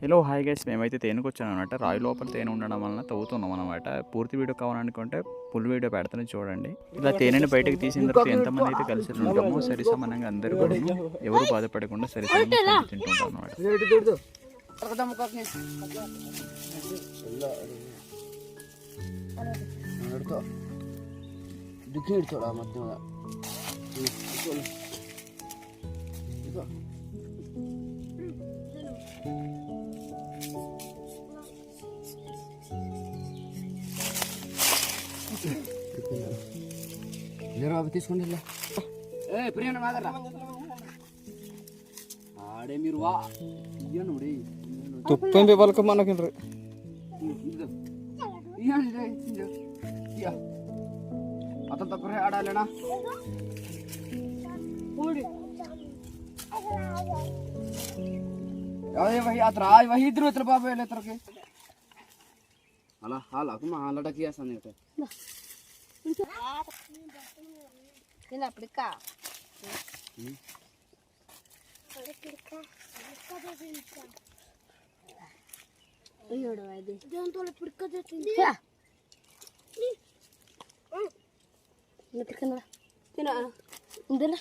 Hello hi guys, మేమైతే తేనెకు వచ్చాను అనమాట. రాయి లోపల తేనె ఉండడం వలన తవ్వుతున్నాం అనమాట. పూర్తి వీడియో కావాలనుకుంటే ఫుల్ వీడియో పెడతాను చూడండి. ఇలా తేనెని బయటకు తీసిన తర్వాత ఎంతమంది అయితే కలిసి ఉంటామో సరి సమానంగా అందరూ కూడా ఎవరు బాధపడకుండా సరి సమానంగా తింటుంటాం అనమాట. తీసుకోండి ప్రియ మాదరా ఆడే మీరు వా తుప్పం పిల్లలకు మనకి आता तक आडालेना वही आत्रा वही इधर उतर बाबा ले तरके हाला हाला कुमा हाला टकिया सने होते Ini aprika. Ini udah ada. Jangan tolak aprika jadi. Ya. Ini aprika lah. Tidak. Udah lah.